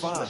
fine.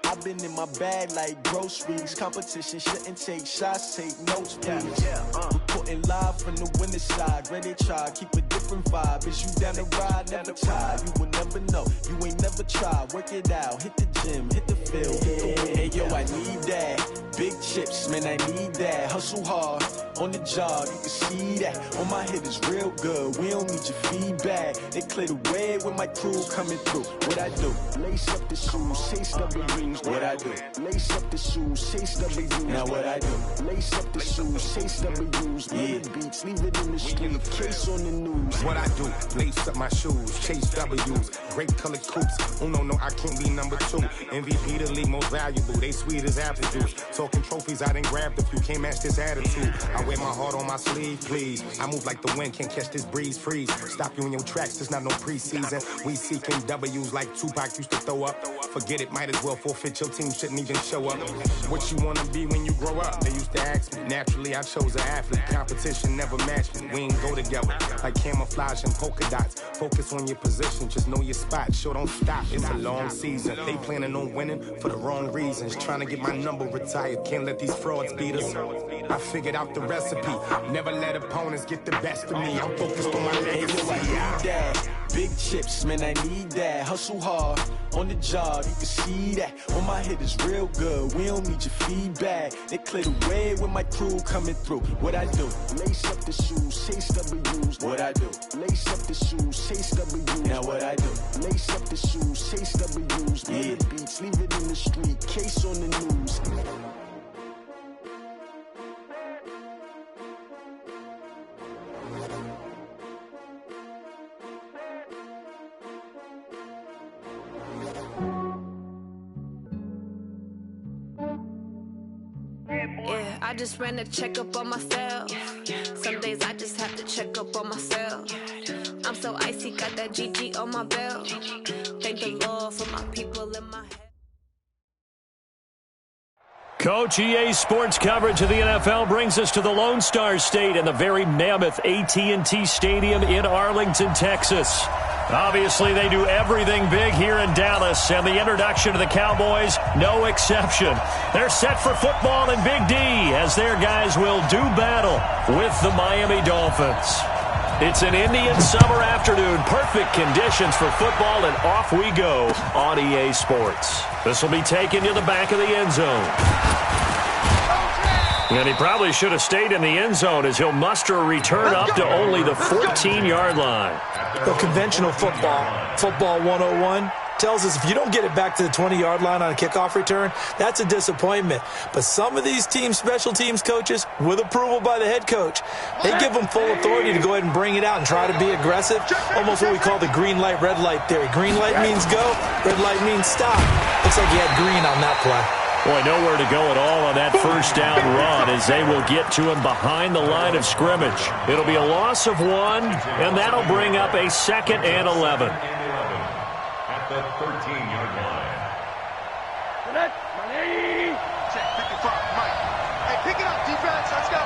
I've been in my bag like groceries. Competition shouldn't take shots, take notes, please. Reporting live from the winter side. Ready to try, keep a different vibe. Is you down the ride? Never tired. You will never know. You ain't never tried. Work it out. Hit the gym, hit the field, hit the wind. Hey, yo, I need that. Big chips, man, I need that. Hustle hard on the job, you can see that. On my head is real good. We don't need your feedback. They clear the way with my crew coming through. What I do? Lace up the shoes, chase W's. What I do? Lace up the shoes, chase W's. Now what I do? Lace up the shoes, chase W's. Yeah, beats, leave it in the street. Case on the news. What I do? Lace up my shoes, chase W's. Great colored coops. Oh no, I can't be number 2. MVP the league most valuable. They sweet as apple juice. Talking trophies, I done grabbed a few. Can't match this attitude. I wear my heart on my sleeve, please. I move like the wind, can't catch this breeze, freeze. Stop you in your tracks, there's not no preseason. We seeking W's like Tupac used to throw up. Forget it, might as well forfeit. Your team shouldn't even show up. What you wanna be when you grow up? They used to ask me. Naturally, I chose an athlete. Competition never matched me. We ain't go together like camouflage and polka dots. Focus on your position, just know your spot. Sure, don't stop. It's a long season. They planning on winning for the wrong reasons. Trying to get my number retired. Can't let these frauds beat us. I figured out the recipe. Never let opponents get the best of me. I'm focused on my legacy. Big chips, man, I need that. Hustle hard on the job, you can see that. On my head is real good. We don't need your feedback. They clear the way with my crew coming through. What I do? Lace up the shoes, chase W's. What I do? Lace up the shoes, chase W's. Now what I do? Lace up the shoes, chase W's. Yeah, beats, leave it in the street. Case on the news. I just ran a checkup on myself. Some days I just have to check up on myself. I'm so icy, got that GG on my belt. Thank the Lord for my people in my head. Coach, EA Sports coverage of the NFL brings us to the Lone Star State and the very mammoth AT&T Stadium in Arlington, Texas. Obviously, they do everything big here in Dallas, and the introduction of the Cowboys, no exception. They're set for football in Big D as their guys will do battle with the Miami Dolphins. It's an Indian summer afternoon, perfect conditions for football, and off we go on EA Sports. This will be taken to the back of the end zone. And he probably should have stayed in the end zone as he'll muster a return up to only the 14-yard line. The conventional football 101, tells us if you don't get it back to the 20-yard line on a kickoff return, that's a disappointment. But some of these special teams coaches, with approval by the head coach, they give them full authority to go ahead and bring it out and try to be aggressive, almost what we call the green light, red light theory. Green light means go, red light means stop. Looks like he had green on that play. Boy, nowhere to go at all on that first down run as they will get to him behind the line of scrimmage. It'll be a loss of 1, and that'll bring up a 2nd and 11. At the 13-yard line. Check 55, Mike. Hey, pick it up, defense. Let's go.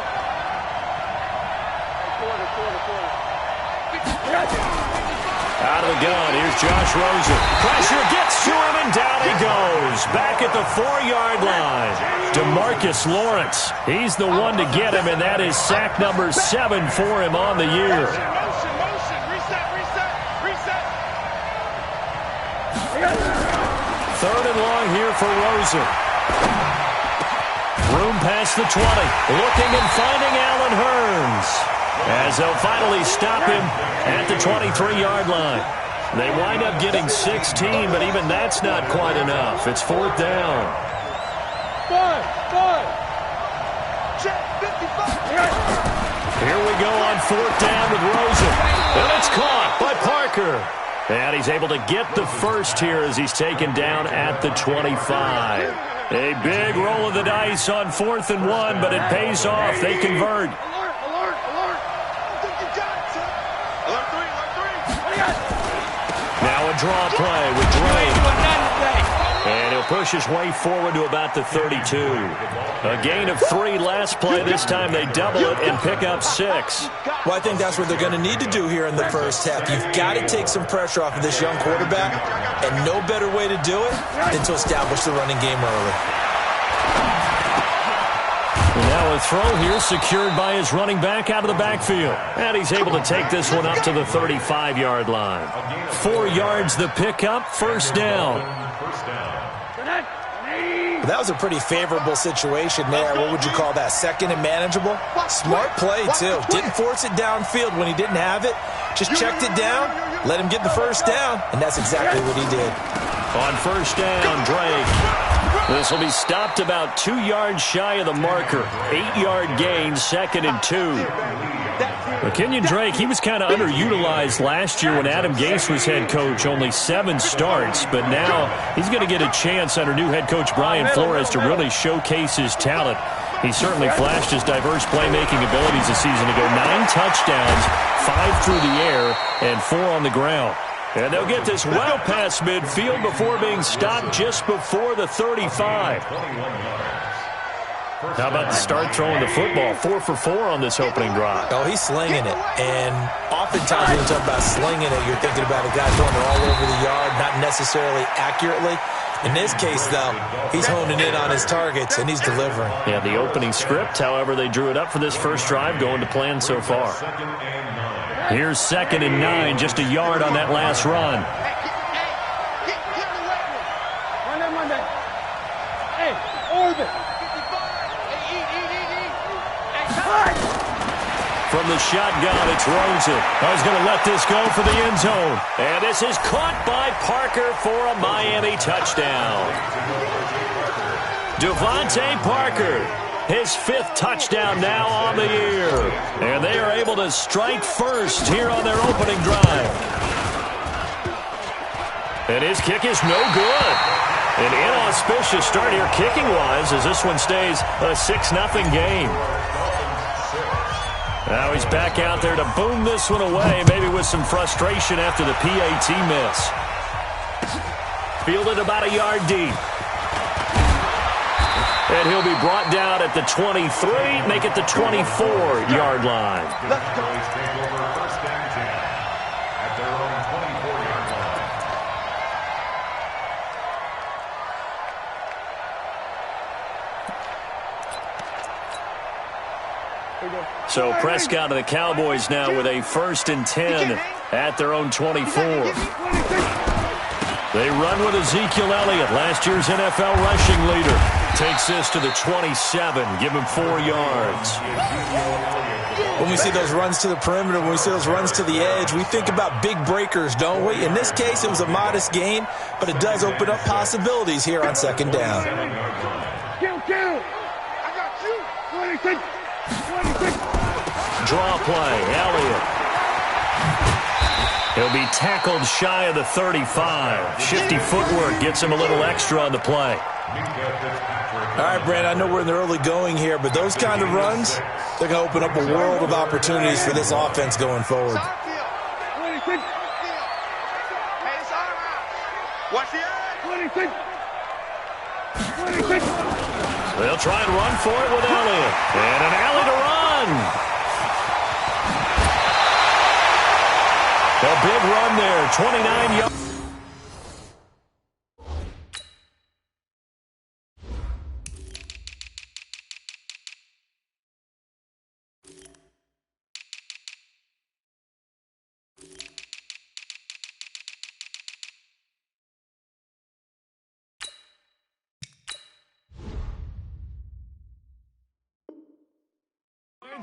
Out of the gun, here's Josh Rosen. Pressure gets to him, and down he goes. Back at the 4-yard line. DeMarcus Lawrence, he's the one to get him, and that is sack number 7 for him on the year. Motion. Reset. 3rd and long here for Rosen. Room past the 20. Looking and finding Allen Hurns. As they'll finally stop him at the 23-yard line. They wind up getting 16, but even that's not quite enough. It's 4th down. Check 55. Here we go on 4th down with Rosen. And it's caught by Parker. And he's able to get the first here as he's taken down at the 25. A big roll of the dice on 4th and 1, but it pays off. They convert. Now a draw play with Dre. And he'll push his way forward to about the 32. A gain of 3 last play. This time they double it and pick up 6. Well, I think that's what they're going to need to do here in the first half. You've got to take some pressure off of this young quarterback, and no better way to do it than to establish the running game early. And now a throw here secured by his running back out of the backfield. And he's able to take this one up to the 35-yard line. 4 yards the pickup, first down. That was a pretty favorable situation there. What would you call that? Second and manageable? Smart play, too. Didn't force it downfield when he didn't have it. Just checked it down, let him get the first down, and that's exactly what he did. On first down, Drake. This will be stopped about 2 yards shy of the marker. 8-yard gain, 2nd and 2. Kenyon Drake, he was kind of underutilized last year when Adam Gase was head coach. Only 7 starts, but now he's going to get a chance under new head coach Brian Flores to really showcase his talent. He certainly flashed his diverse playmaking abilities this season to go 9 touchdowns, 5 through the air, and 4 on the ground. And they'll get this well past midfield before being stopped just before the 35. How about the start throwing the football? 4 for 4 on this opening drive. Oh, he's slinging it. And oftentimes when you talk about slinging it, you're thinking about a guy throwing it all over the yard, not necessarily accurately. In this case, though, he's honing in on his targets, and he's delivering. Yeah, the opening script, however, they drew it up for this first drive, going to plan so far. Here's 2nd and 9, just a yard on that last run. From the shotgun, it's Rosen. He's going to let this go for the end zone. And this is caught by Parker for a Miami touchdown. Devontae Parker, his 5th touchdown now on the year. And they are able to strike first here on their opening drive. And his kick is no good. An inauspicious start here kicking-wise as this one stays a 6-0 game. Now he's back out there to boom this one away, maybe with some frustration after the PAT miss. Fielded about a yard deep. And he'll be brought down at the 23, make it the 24-yard line. So Prescott and the Cowboys now with a 1st and 10 at their own 24. They run with Ezekiel Elliott, last year's NFL rushing leader. Takes this to the 27, give him 4 yards. When we see those runs to the perimeter, when we see those runs to the edge, we think about big breakers, don't we? In this case, it was a modest gain, but it does open up possibilities here on 2nd down. Kill. I got you. 26. Draw play, Elliott. He'll be tackled shy of the 35. Shifty footwork gets him a little extra on the play. All right, Brand, I know we're in the early going here, but those kind of runs, they're going to open up a world of opportunities for this offense going forward. They'll try and run for it with Elliott. And an alley to run. A big run there, 29 yards.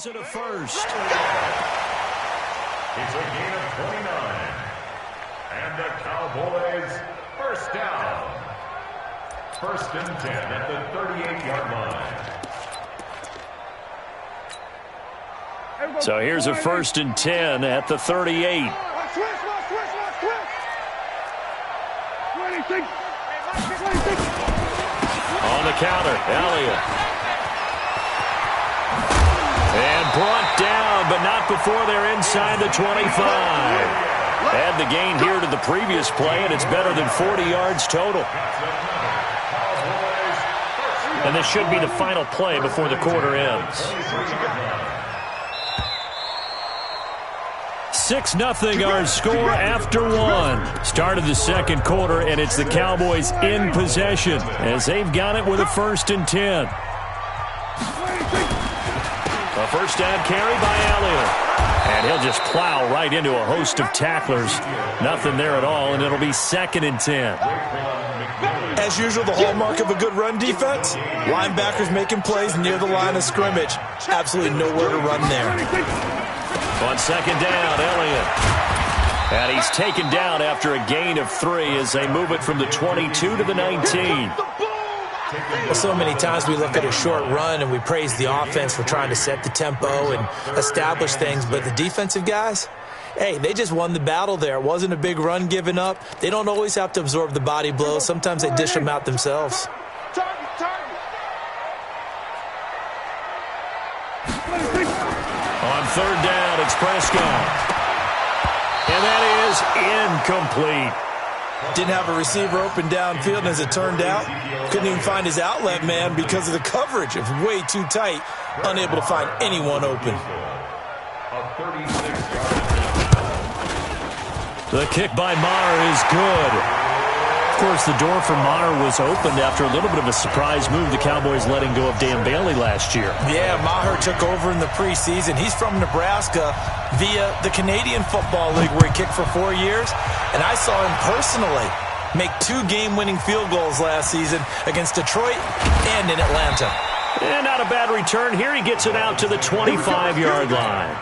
To the first. It's a gain of 29. And the Cowboys first down. 1st and 10 at the 38-yard line. So here's a 1st and 10 at the 38. On the counter, Elliott. And brought down, but not before they're inside the 25. Add the gain here to the previous play, and it's better than 40 yards total. And this should be the final play before the quarter ends. 6-0 our score after one. Start of the second quarter, and it's the Cowboys in possession as they've got it with a 1st and 10. A first down carry by Elliott. And he'll just plow right into a host of tacklers. Nothing there at all, and it'll be 2nd and 10. As usual, the hallmark of a good run defense, linebackers making plays near the line of scrimmage. Absolutely nowhere to run there. On 2nd down, Elliott. And he's taken down after a gain of 3 as they move it from the 22 to the 19. Well, so many times we look at a short run and we praise the offense for trying to set the tempo and establish things, but the defensive guys, hey, they just won the battle there. It wasn't a big run given up. They don't always have to absorb the body blows. Sometimes they dish them out themselves. On 3rd down, it's Prescott. And that is incomplete. Didn't have a receiver open downfield, and as it turned out, couldn't even find his outlet man because of the coverage. It was way too tight, unable to find anyone open. The kick by Maher is good. Of course, the door for Maher was opened after a little bit of a surprise move, the Cowboys letting go of Dan Bailey last year. Yeah, Maher took over in the preseason. He's from Nebraska via the Canadian Football League where he kicked for 4 years. And I saw him personally make 2 game-winning field goals last season against Detroit and in Atlanta. And not a bad return. Here he gets it out to the 25-yard line.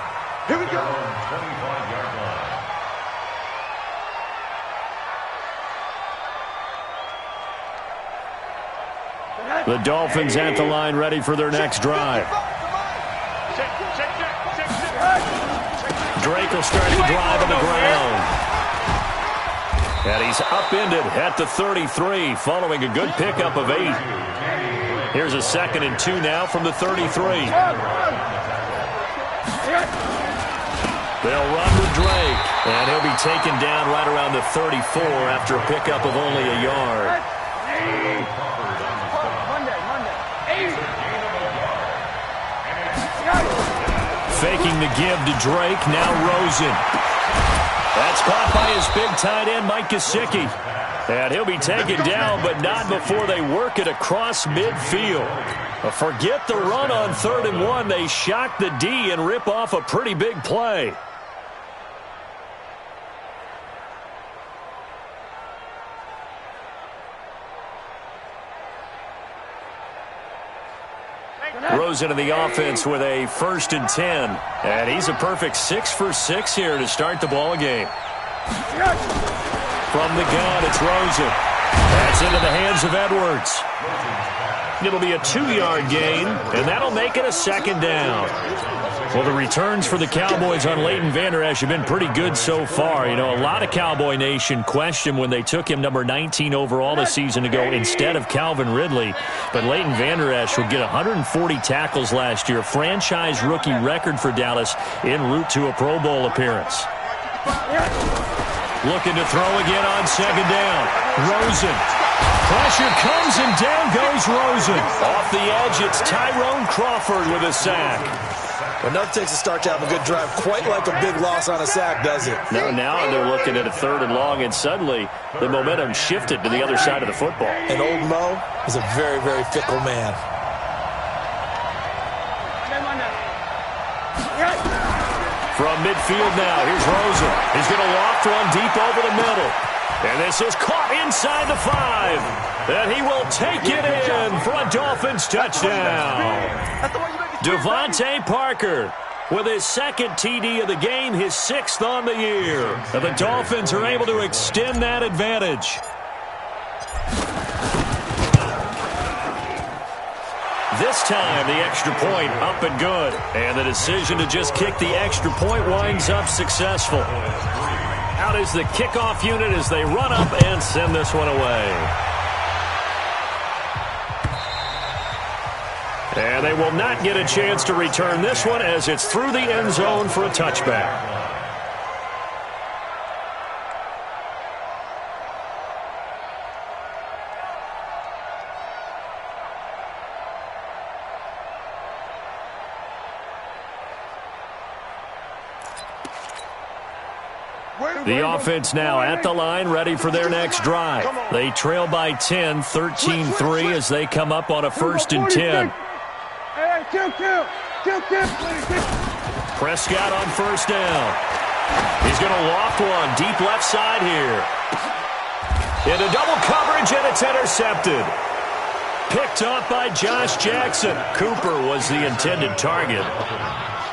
Here we go. 25-yard line. The Dolphins at the line ready for their next drive. Drake will start the drive on the ground. And he's upended at the 33 following a good pickup of 8. Here's a 2nd and 2 now from the 33. They'll run with Drake, and he'll be taken down right around the 34 after a pickup of only a yard. Faking the give to Drake, now Rosen. That's caught by his big tight end, Mike Gesicki. And he'll be taken down, but not before they work it across midfield. Forget the run on 3rd and 1. They shock the D and rip off a pretty big play. Rosen in the offense with a 1st and 10. And he's a perfect 6 for 6 here to start the ball game. From the gun, it's Rosen. That's into the hands of Edwards. It'll be a 2-yard gain, and that'll make it a 2nd down. Well, the returns for the Cowboys on Leighton Vander Esch have been pretty good so far. You know, a lot of Cowboy Nation questioned when they took him number 19 overall a season ago instead of Calvin Ridley. But Leighton Vander Esch would get 140 tackles last year, franchise rookie record for Dallas en route to a Pro Bowl appearance. Looking to throw again on 2nd down. Rosen. Pressure comes and down goes Rosen. Off the edge, it's Tyrone Crawford with a sack. Well, nothing takes a start to have a good drive quite like a big loss on a sack, does it? No, now they're looking at a 3rd and long, and suddenly the momentum shifted to the other side of the football. And old Mo is a very, very fickle man. From midfield now, here's Rosen. He's going to loft one deep over the middle. And this is caught inside the 5. And he will take it in for a Dolphins touchdown. Devontae Parker with his 2nd TD of the game, his 6th on the year. And the Dolphins are able to extend that advantage. This time, the extra point up and good. And the decision to just kick the extra point winds up successful. Out is the kickoff unit as they run up and send this one away. And they will not get a chance to return this one as it's through the end zone for a touchback. The offense now at the line, ready for their next drive. They trail by 10, 13-3 as they come up on a 1st and 10. Prescott on 1st down. He's going to loft one deep left side here. Into double coverage, and it's intercepted. Picked up by Josh Jackson. Cooper was the intended target.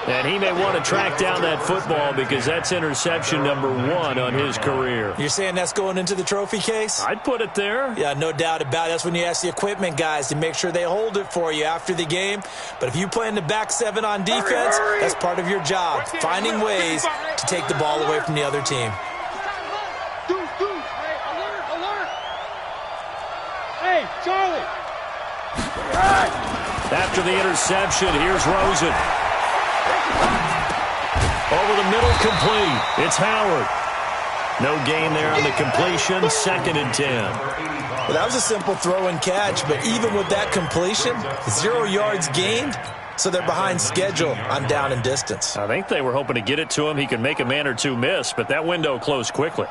And he may want to track down that football because that's interception number 1 on his career. You're saying that's going into the trophy case? I'd put it there. Yeah, no doubt about it. That's when you ask the equipment guys to make sure they hold it for you after the game. But if you play in the back 7 on defense, that's part of your job, finding ways to take the ball away from the other team. Hey, Charlie! After the interception, here's Rosen. Over the middle, complete. It's Howard. No gain there on the completion. 2nd and 10. Well, that was a simple throw and catch, but even with that completion, 0 yards gained, so they're behind schedule on down and distance. I think they were hoping to get it to him. He could make a man or two miss, but that window closed quickly.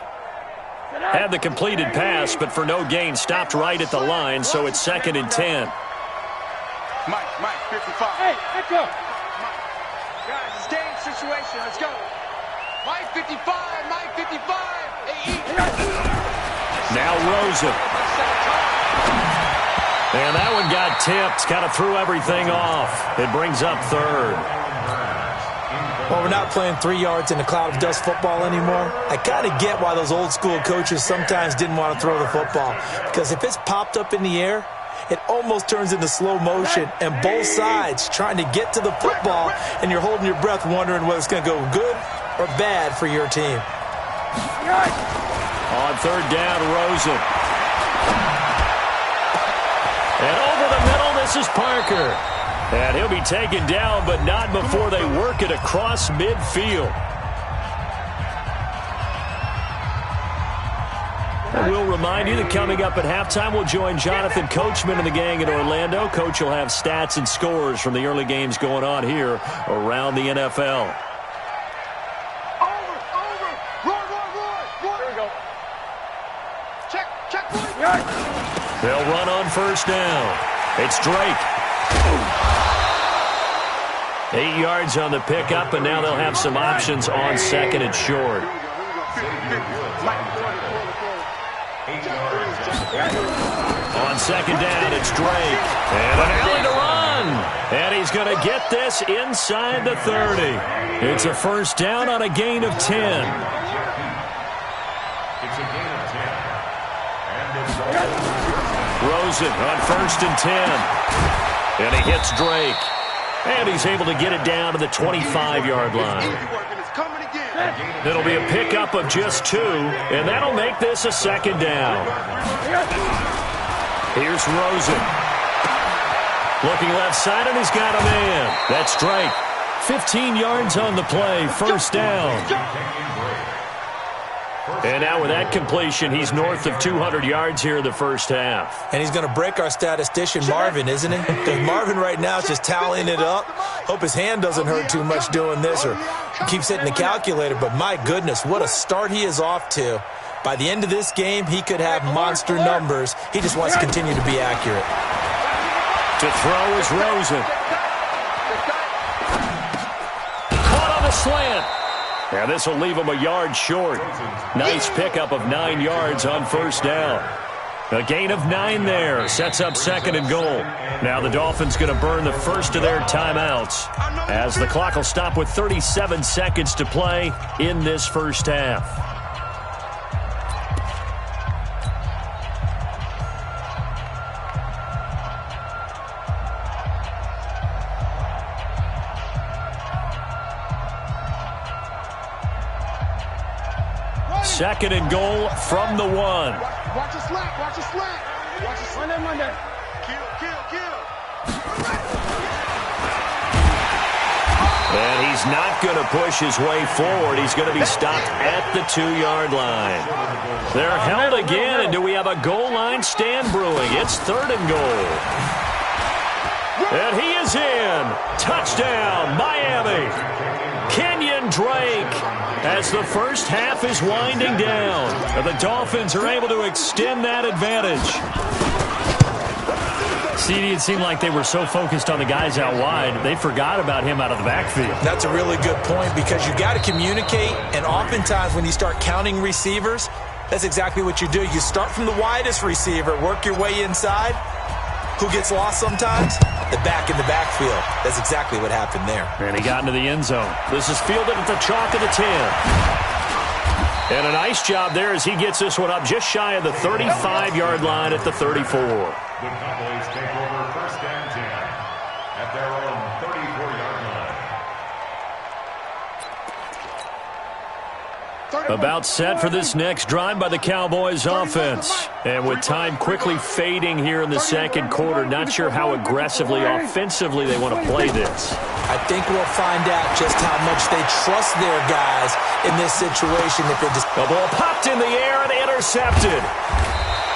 Had the completed pass, but for no gain, stopped right at the line, so it's 2nd and 10. Mike, 55. Hey, let's go. Guys, it's game situation. Let's go. Mike 55. Hey, now Rosen. And that one got tipped. Kind of threw everything off. It brings up 3rd. Well, we're not playing 3 yards in a cloud of dust football anymore. I kind of get why those old school coaches sometimes didn't want to throw the football. Because if it's popped up in the air, it almost turns into slow motion, and both sides trying to get to the football, and you're holding your breath wondering whether it's going to go good or bad for your team. On 3rd down, Rosen. And over the middle, this is Parker. And he'll be taken down, but not before they work it across midfield. And we'll remind you that coming up at halftime, we'll join Jonathan Coachman and the gang in Orlando. Coach will have stats and scores from the early games going on here around the NFL. Over. Roy. Here we go. Check. They'll run on 1st down. It's Drake. 8 yards on the pickup, and now they'll have some options on 2nd and short. On 2nd down, it's Drake. And an alley to run. And he's going to get this inside the 30. It's a 1st down on a gain of 10. It's a gain of 10. And it's Rosen on 1st and 10. And he hits Drake. And he's able to get it down to the 25-yard line. It'll be a pickup of just 2, and that'll make this a 2nd down. Here's Rosen. Looking left side, and he's got a man. That's Drake. 15 yards on the play, 1st down. And now with that completion, he's north of 200 yards here in the 1st half. And he's going to break our statistician, Marvin, isn't he? Because Marvin right now is just tallying it up. Hope his hand doesn't hurt too much doing this or keeps hitting the calculator. But my goodness, what a start he is off to. By the end of this game, he could have monster numbers. He just wants to continue to be accurate. To throw is Rosen. Caught on the slant. Now this will leave him a yard short. Nice pickup of 9 yards on 1st down. A gain of 9 there. Sets up 2nd and goal. Now the Dolphins going to burn the first of their timeouts as the clock will stop with 37 seconds to play in this 1st half. Second and goal from the 1. Watch the slant. Monday. Kill. And he's not going to push his way forward. He's going to be stopped at the 2-yard line. They're held again, and do we have a goal line stand brewing? It's 3rd and goal. And he is in. Touchdown, Miami. Kenyon Drake as the first half is winding down. And the Dolphins are able to extend that advantage. CD, it seemed like they were so focused on the guys out wide, they forgot about him out of the backfield. That's a really good point because you got to communicate, and oftentimes when you start counting receivers, that's exactly what you do. You start from the widest receiver, work your way inside. Who gets lost sometimes? The back in the backfield. That's exactly what happened there. And he got into the end zone. This is fielded at the chalk of the 10. And a nice job there as he gets this one up just shy of the 35-yard line at the 34. The Cowboys take over 1st and 10 at their own 34-yard line. About set for this next drive by the Cowboys offense. And with time quickly fading here in the second quarter, not sure how aggressively, offensively they want to play this. I think we'll find out just how much they trust their guys in this situation. If they just the ball popped in the air and intercepted.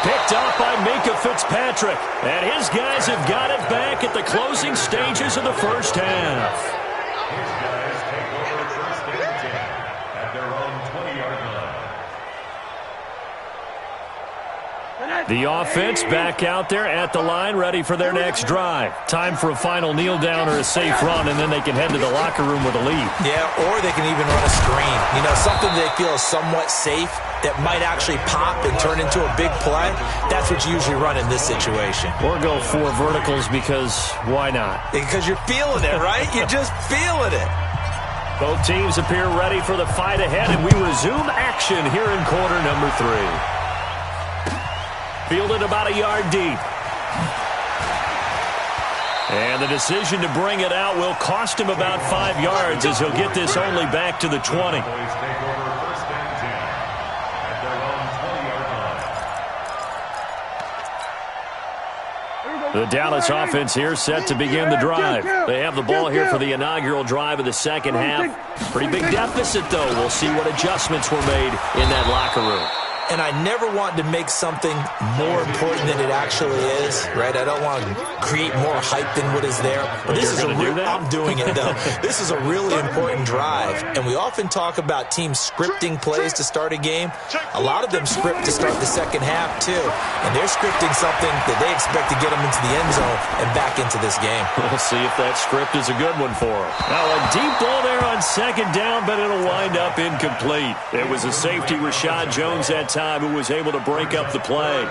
Picked up by Minka Fitzpatrick. And his guys have got it back at the closing stages of the first half. His guys take over 1st and 10 at their own 20-yard line. The offense back out there at the line, ready for their next drive. Time for a final kneel down or a safe run, and then they can head to the locker room with a lead. Yeah, or they can even run a screen. You know, something they feel is somewhat safe that might actually pop and turn into a big play. That's what you usually run in this situation. Or go 4 verticals because why not? Because you're feeling it, right? You're just feeling it. Both teams appear ready for the fight ahead, and we resume action here in quarter number 3. Fielded about a yard deep. And the decision to bring it out will cost him about 5 yards as he'll get this only back to the 20. The Dallas offense here set to begin the drive. They have the ball here for the inaugural drive of the second half. Pretty big deficit, though. We'll see what adjustments were made in that locker room. And I never want to make something more important than it actually is, right? I don't want to create more hype than what is there. But this is I'm doing it, though. This is a really important drive. And we often talk about teams scripting plays to start a game. A lot of them script to start the second half, too. And they're scripting something that they expect to get them into the end zone and back into this game. We'll see if that script is a good one for them. Now, a deep ball there on second down, but it'll wind up incomplete. It was a safety, Rashad Jones, that time, who was able to break up the play.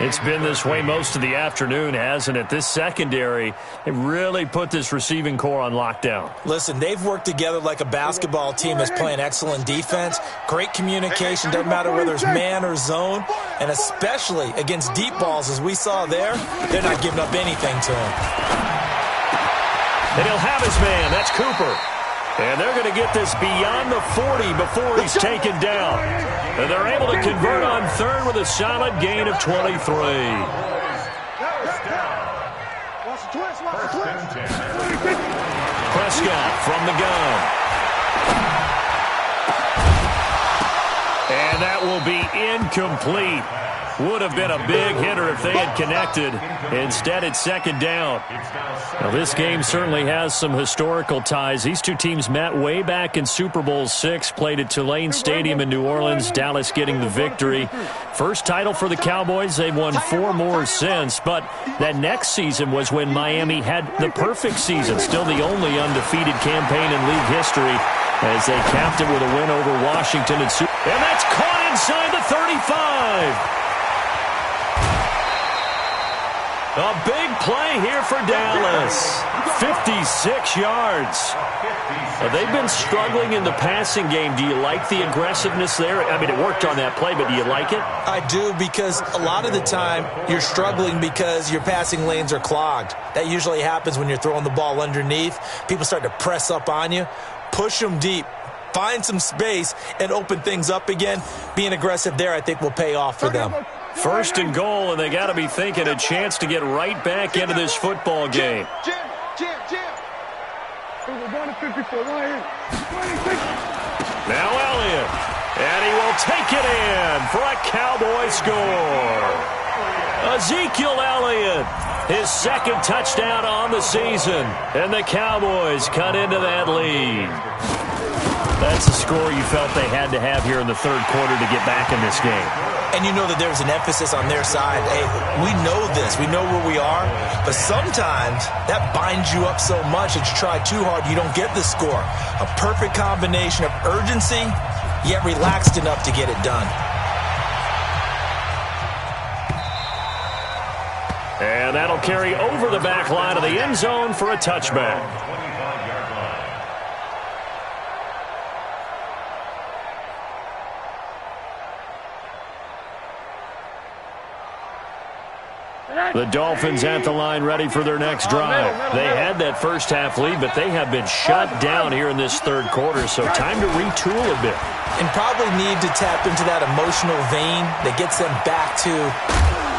It's been this way most of the afternoon, hasn't it? This secondary, it really put this receiving core on lockdown. Listen, they've worked together like a basketball team that's playing excellent defense. Great communication, doesn't matter whether it's man or zone. And especially against deep balls, as we saw there, they're not giving up anything to him. And he'll have his man. That's Cooper. And they're going to get this beyond the 40 before he's taken down. And they're able to convert on third with a solid gain of 23. Prescott from the gun. And that will be incomplete. Would have been a big hitter if they had connected. Instead, it's second down. Now, this game certainly has some historical ties. These two teams met way back in Super Bowl VI, played at Tulane Stadium in New Orleans, Dallas getting the victory. First title for the Cowboys. They've won 4 more since, but that next season was when Miami had the perfect season, still the only undefeated campaign in league history, as they capped it with a win over Washington. And that's caught inside the 35. A big play here for Dallas. 56 yards. They've been struggling in the passing game. Do you like the aggressiveness there? I mean, it worked on that play, but do you like it? I do, because a lot of the time you're struggling because your passing lanes are clogged. That usually happens when you're throwing the ball underneath. People start to press up on you. Push them deep. Find some space and open things up again. Being aggressive there, I think, will pay off for them. First and goal, and they got to be thinking a chance to get right back into this football game. Now Elliott, and he will take it in for a Cowboy score. Ezekiel Elliott, his second touchdown on the season, and the Cowboys cut into that lead. That's the score you felt they had to have here in the third quarter to get back in this game. And you know that there's an emphasis on their side. Hey, we know this. We know where we are. But sometimes that binds you up so much that you try too hard, you don't get the score. A perfect combination of urgency, yet relaxed enough to get it done. And that'll carry over the back line of the end zone for a touchback. The Dolphins at the line ready for their next drive. They had that first half lead, but they have been shut down here in this third quarter, so time to retool a bit. And probably need to tap into that emotional vein that gets them back to...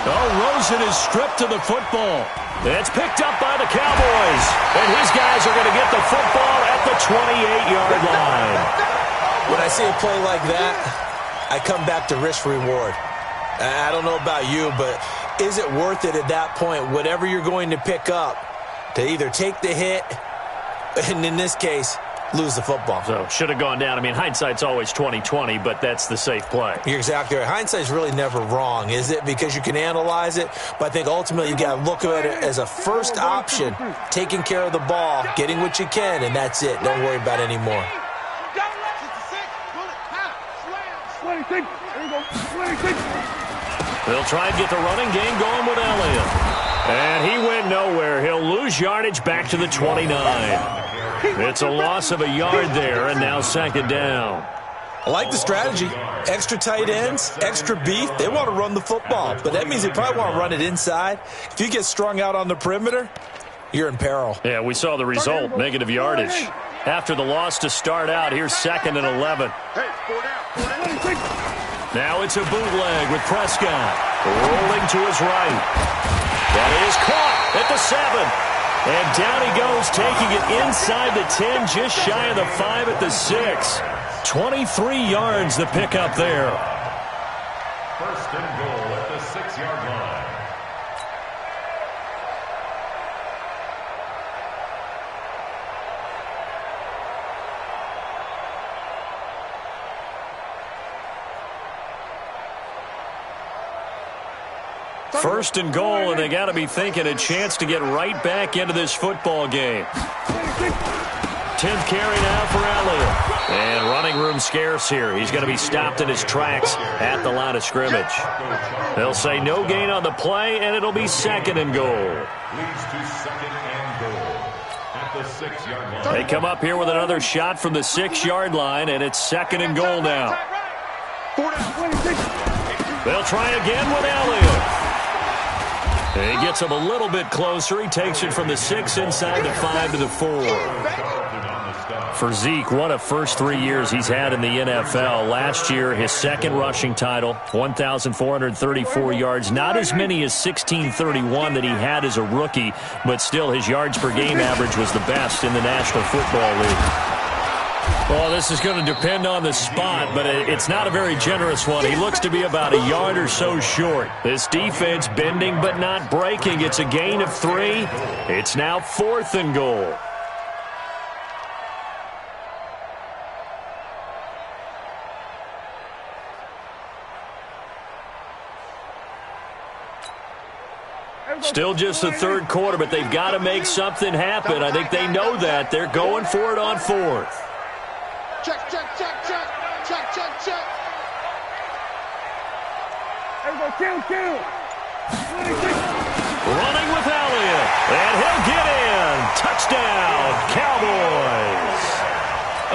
Oh, Rosen is stripped to the football. It's picked up by the Cowboys. And his guys are going to get the football at the 28-yard line. When I see a play like that, I come back to risk-reward. I don't know about you, but is it worth it at that point, whatever you're going to pick up, to either take the hit, and in this case, lose the football? So, should have gone down. I mean, hindsight's always 20/20, but that's the safe play. You're exactly right. Hindsight's really never wrong, is it? Because you can analyze it, but I think ultimately you got to look at it as a first option, taking care of the ball, getting what you can, and that's it. Don't worry about it anymore. 26. There you go. 26. They'll try and get the running game going with Elliott. And he went nowhere. He'll lose yardage back to the 29. It's a loss of a yard there, and now second down. I like the strategy. Extra tight ends, extra beef. They want to run the football, but that means they probably want to run it inside. If you get strung out on the perimeter, you're in peril. Yeah, we saw the result, negative yardage. After the loss to start out, here's 2nd and 11. Now it's a bootleg with Prescott. Rolling to his right. That is caught at the 7. And down he goes, taking it inside the 10, just shy of the 5 at the 6. 23 yards the pickup there. First and goal at the 6-yard line. First and goal, and they got to be thinking a chance to get right back into this football game. 10th carry now for Elliott. And running room scarce here. He's going to be stopped in his tracks at the line of scrimmage. They'll say no gain on the play, and it'll be 2nd and goal. Leads to 2nd and goal at the 6-yard line. They come up here with another shot from the 6-yard line, and it's 2nd and goal now. They'll try again with Elliott. He gets him a little bit closer. He takes it from the 6 inside the 5 to the 4. For Zeke, what a first 3 years he's had in the NFL. Last year, his 2nd rushing title, 1,434 yards. Not as many as 1,631 that he had as a rookie, but still his yards per game average was the best in the National Football League. Well, this is going to depend on the spot, but it's not a very generous one. He looks to be about a yard or so short. This defense bending but not breaking. It's a gain of 3. It's now 4th and goal. Still just the third quarter, but they've got to make something happen. I think they know that. They're going for it on 4th. Check, check, check, check. Check, check, check. There we go. Kill. 26. Running with Elliott. And he'll get in. Touchdown, Cowboys.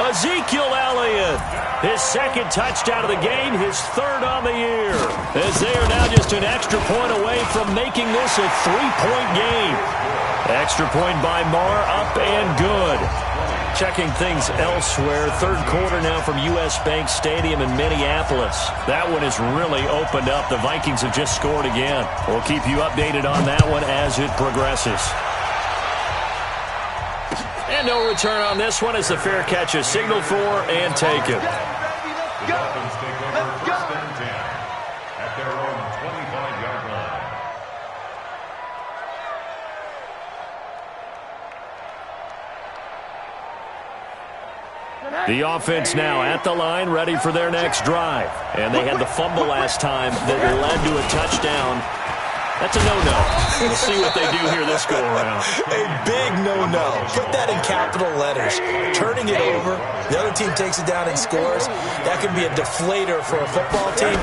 Ezekiel Elliott. His 2nd touchdown of the game, his 3rd on the year. As they are now just an extra point away from making this a 3-point game. Extra point by Marr, up and good. Checking things elsewhere. Third quarter now from U.S. Bank Stadium in Minneapolis. That one has really opened up. The Vikings have just scored again. We'll keep you updated on that one as it progresses. And no return on this one as the fair catch is signaled for and taken. The Dolphins take over 1st and 10 at their own 25-yard line. The offense now at the line, ready for their next drive. And they had the fumble last time that led to a touchdown. That's a no-no. We'll see what they do here this go-around. A big no-no. Put that in capital letters. Turning it over, the other team takes it down and scores. That can be a deflator for a football team.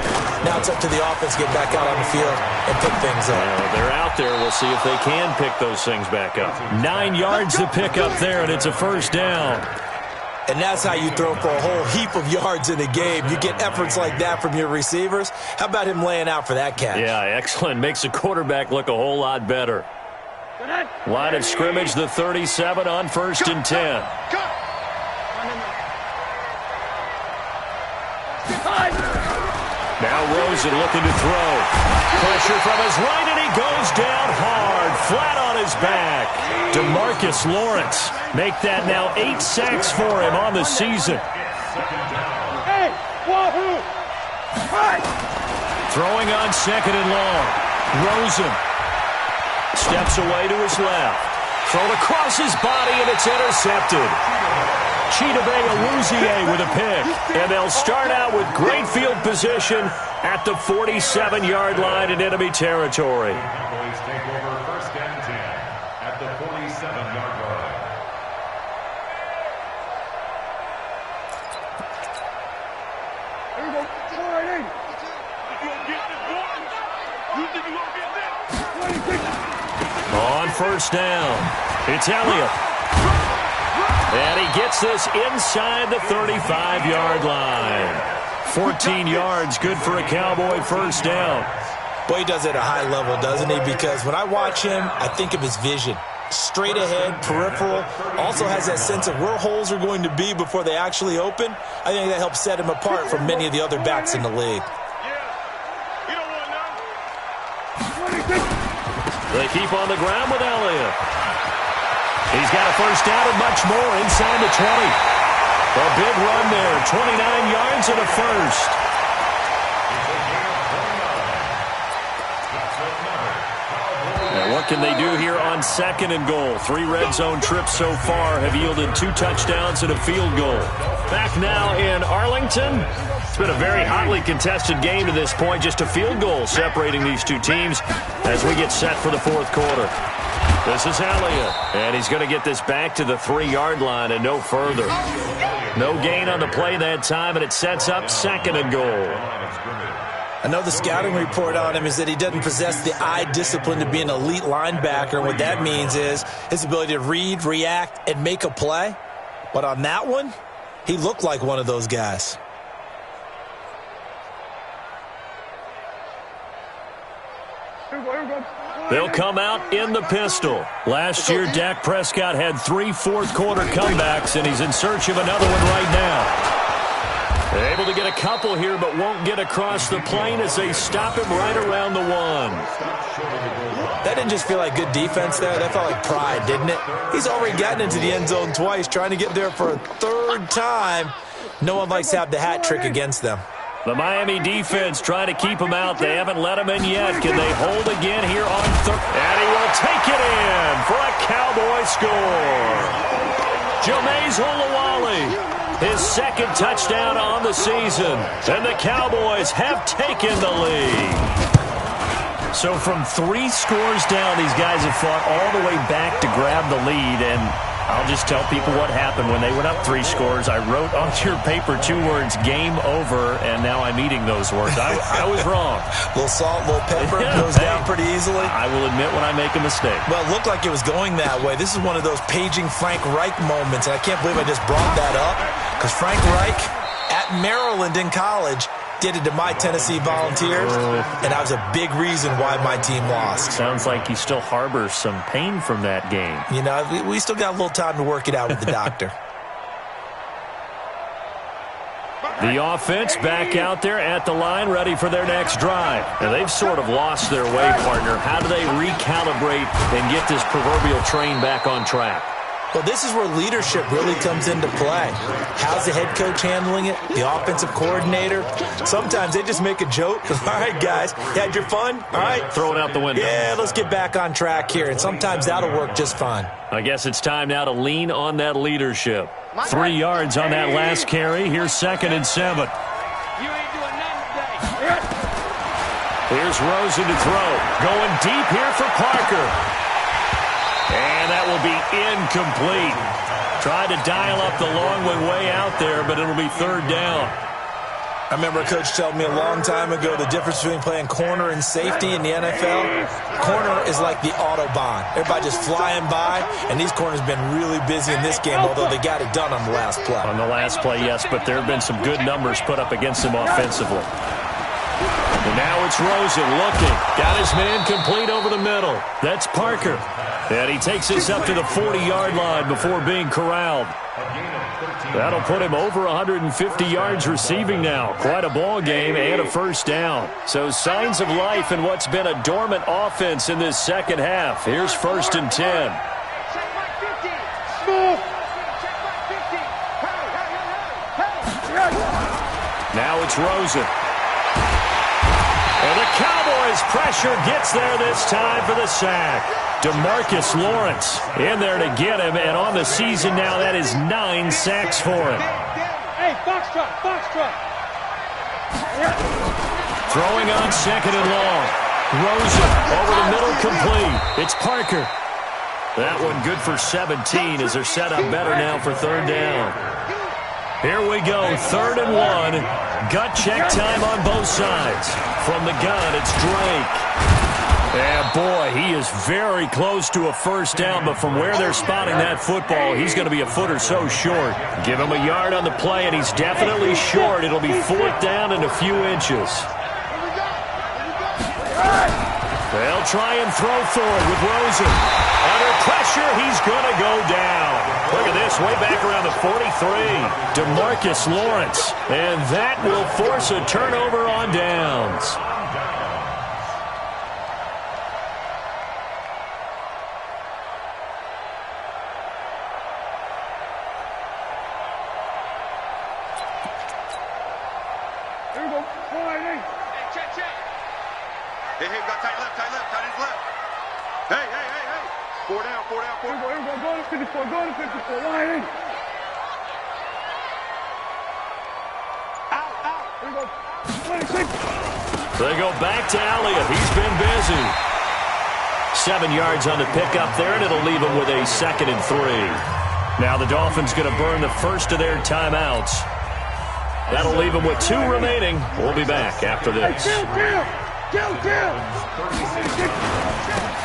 Now it's up to the offense to get back out on the field and pick things up. They're out there. We'll see if they can pick those things back up. 9 yards to pick up there, and it's a first down. And that's how you throw for a whole heap of yards in a game. You get efforts like that from your receivers. How about him laying out for that catch? Yeah, excellent. Makes the quarterback look a whole lot better. Line of scrimmage, the 37 on 1st and 10. Now Rosen looking to throw. Pressure from his right, and he goes down hard, flat on his back. DeMarcus Lawrence make that now 8 sacks for him on the season. Throwing on 2nd and long. Rosen steps away to his left. Thrown across his body, and it's intercepted. Chidobe Awuzie with a pick. And they'll start out with great field position at the 47-yard line in enemy territory. Cowboys take over 1st and 10 at the 47-yard line. Here we go. Come on, right in. You gonna get this, boy? You think you gonna get this? 26. On 1st down, it's Elliott. And he gets this inside the 35-yard line. 14 yards, good for a Cowboy first down. Boy, he does it at a high level, doesn't he? Because when I watch him, I think of his vision. Straight ahead, peripheral. Also has that sense of where holes are going to be before they actually open. I think that helps set him apart from many of the other backs in the league. They keep on the ground with Elliott. He's got a first down and much more inside the 20. A big run there, 29 yards and a first. And what can they do here on 2nd and goal? 3 red zone trips so far have yielded 2 touchdowns and a field goal. Back now in Arlington. It's been a very hotly contested game to this point. Just a field goal separating these two teams as we get set for the 4th quarter. This is Elliott, and he's going to get this back to the 3-yard line and no further. No gain on the play that time, and it sets up 2nd and goal. I know the scouting report on him is that he doesn't possess the eye discipline to be an elite linebacker, and what that means is his ability to read, react, and make a play. But on that one, he looked like one of those guys. They'll come out in the pistol. Last year, Dak Prescott had 3 4th-quarter comebacks, and he's in search of another one right now. They're able to get a couple here, but won't get across the plane as they stop him right around the 1. That didn't just feel like good defense there. That felt like pride, didn't it? He's already gotten into the end zone twice, trying to get there for a 3rd time. No one likes to have the hat trick against them. The Miami defense trying to keep him out. They haven't let him in yet. Can they hold again here on 3rd? And he will take it in for a Cowboy score. Jameis Olawale, his 2nd touchdown on the season. And the Cowboys have taken the lead. So from 3 scores down, these guys have fought all the way back to grab the lead. And I'll just tell people what happened when they went up 3 scores. I wrote on your paper 2 words, game over, and now I'm eating those words. I was wrong. A little salt, a little pepper, goes down pretty easily. I will admit when I make a mistake. Well, it looked like it was going that way. This is one of those paging Frank Reich moments, and I can't believe I just brought that up, because Frank Reich at Maryland in college did it to my Tennessee Volunteers, and that was a big reason why my team lost. Sounds like he still harbors some pain from that game. You know, we still got a little time to work it out with the doctor. The offense back out there at the line, ready for their next drive. And they've sort of lost their way, partner. How do they recalibrate and get this proverbial train back on track? Well, this is where leadership really comes into play. How's the head coach handling it? The offensive coordinator? Sometimes they just make a joke. All right, guys, you had your fun? All right. Throw it out the window. Yeah, let's get back on track here, and sometimes that'll work just fine. I guess it's time now to lean on that leadership. 3 yards on that last carry. Here's 2nd and 7. You ain't doing nothing today. Here's Rosen to throw. Going deep here for Parker. And that will be incomplete. Tried to dial up the long way out there, but it'll be 3rd down. I remember a coach told me a long time ago the difference between playing corner and safety in the NFL. Corner is like the Autobahn. Everybody just flying by, and these corners have been really busy in this game, although they got it done on the last play. On the last play, yes, but there have been some good numbers put up against them offensively. And now it's Rosen looking. Got his man complete over the middle. That's Parker. And he takes this up to the 40-yard line before being corralled. That'll put him over 150 yards receiving now. Quite a ball game and a 1st down. So signs of life in what's been a dormant offense in this second half. Here's 1st and 10. Now it's Rosen. And the Cowboys' pressure gets there this time for the sack. DeMarcus Lawrence in there to get him, and on the season now, that is 9 sacks for him. Hey, foxtrot. Throwing on 2nd and long. Rosen over the middle, complete. It's Parker. That one good for 17 as they're set up better now for 3rd down. Here we go, 3rd and 1. Gut check time on both sides. From the gun, it's Drake. And boy, he is very close to a 1st down, but from where they're spotting that football, he's going to be a foot or so short. Give him a yard on the play, and he's definitely short. It'll be 4th down and a few inches. They'll try and throw forward with Rosen. Under pressure, he's going to go down. Look at this, way back around the 43. DeMarcus Lawrence. And that will force a turnover on downs. Here we go. Check. Hey, we got tight left, Hey. 4 down. Here we go. Go to 54. Line in. Out. Here we go. 26. They go back to Elliott. He's been busy. 7 yards on the pickup there, and it'll leave him with a 2nd and 3. Now the Dolphins going to burn the first of their timeouts. That'll leave him with 2 remaining. We'll be back after this.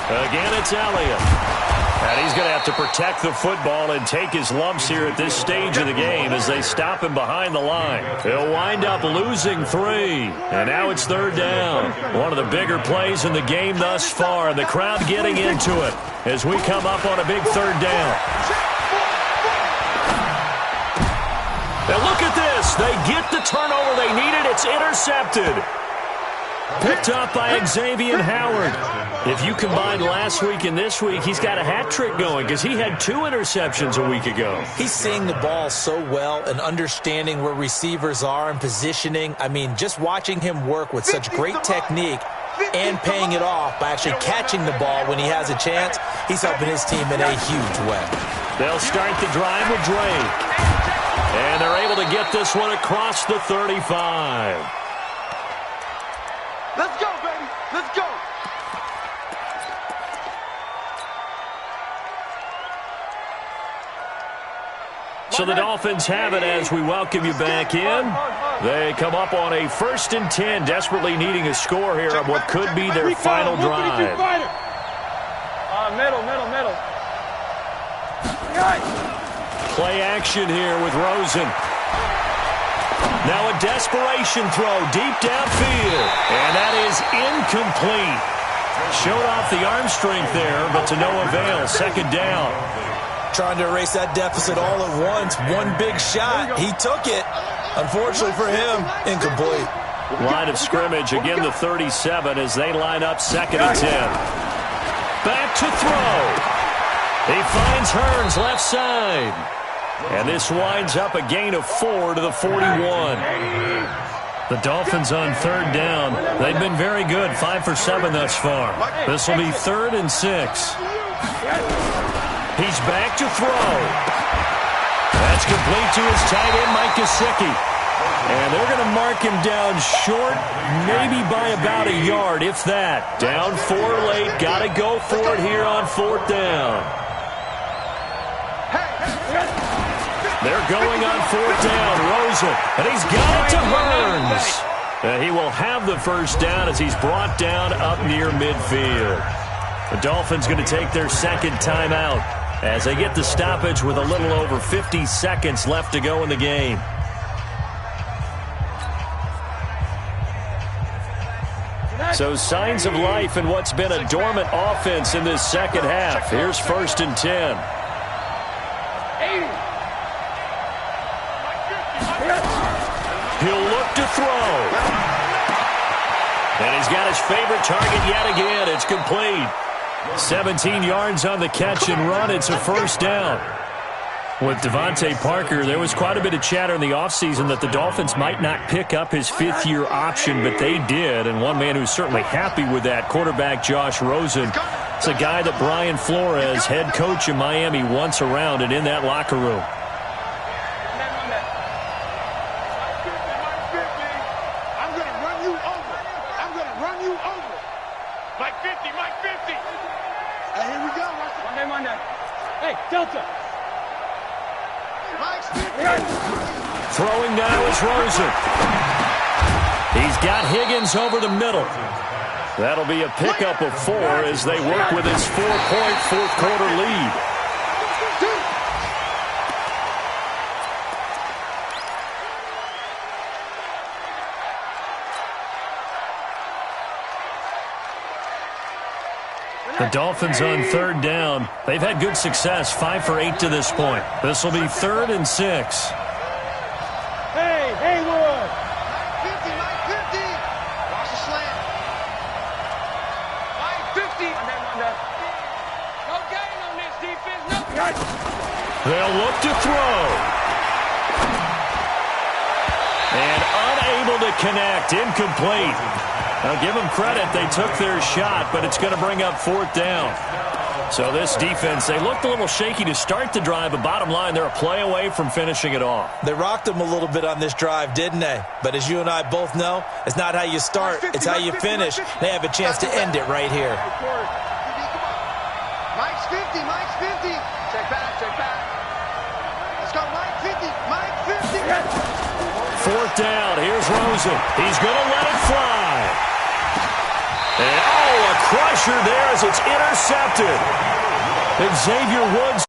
Again, it's Elliott. And he's going to have to protect the football and take his lumps here at this stage of the game as they stop him behind the line. He'll wind up losing 3. And now it's 3rd down. One of the bigger plays in the game thus far. And the crowd getting into it as we come up on a big 3rd down. Now look at this. They get the turnover they needed. It's intercepted. Picked up by Xavier Howard. If you combine last week and this week, he's got a hat trick going because he had 2 interceptions a week ago. He's seeing the ball so well and understanding where receivers are and positioning. I mean, just watching him work with such great technique and paying it off by actually catching the ball when he has a chance, he's helping his team in a huge way. They'll start the drive with Drake. And they're able to get this one across the 35. Let's go, baby. Let's go. So the Dolphins have it as we welcome you back in. They come up on a 1st and 10, desperately needing a score here on what could be their final drive. Middle. Play action here with Rosen. Now a desperation throw deep downfield. And that is incomplete. Showed off the arm strength there, but to no avail. 2nd down. Trying to erase that deficit all at once. One big shot. He took it. Unfortunately for him, incomplete. Line of scrimmage, again the 37 as they line up 2nd and 10. Back to throw. He finds Hearns left side. And this winds up a gain of 4 to the 41. The Dolphins on third down. They've been very good, 5 for 7 thus far. This will be 3rd and 6. He's back to throw. That's complete to his tight end, Mike Gesicki. And they're going to mark him down short, maybe by about a yard, if that. Down 4 late, got to go for it here on 4th down. They're going on 4th down. Rosen, and he's got it to Hearns. He will have the first down as he's brought down up near midfield. The Dolphins going to take their second timeout as they get the stoppage with a little over 50 seconds left to go in the game. So signs of life in what's been a dormant offense in this second half. Here's 1st and 10. He'll look to throw. And he's got his favorite target yet again. It's complete. 17 yards on the catch and run. It's a first down. With Devontae Parker, there was quite a bit of chatter in the offseason that the Dolphins might not pick up his 5th-year option, but they did. And one man who's certainly happy with that, quarterback Josh Rosen. It's a guy that Brian Flores, head coach in Miami, wants around and in that locker room. Throwing now is Rosen. He's got Higgins over the middle. That'll be a pickup of 4 as they work with his 4-point fourth-quarter lead. The Dolphins on third down. They've had good success, 5 for 8 to this point. This will be 3rd and 6. Hey, Haywood! 50, Mike 50! Watch the slant. Mike 50! No gain on this defense, no. They'll look to throw. And unable to connect, incomplete. Now give them credit, they took their shot, but it's going to bring up 4th down. So this defense, they looked a little shaky to start the drive, but bottom line, they're a play away from finishing it off. They rocked them a little bit on this drive, didn't they? But as you and I both know, it's not how you start, it's how you finish. They have a chance to end it right here. Mike's 50, Mike's 50. Check back, check back. Let's go, Mike 50, Mike 50. 4th down, here's Rosen. He's going to let it fly. And, a crusher there as it's intercepted. Xavier Woods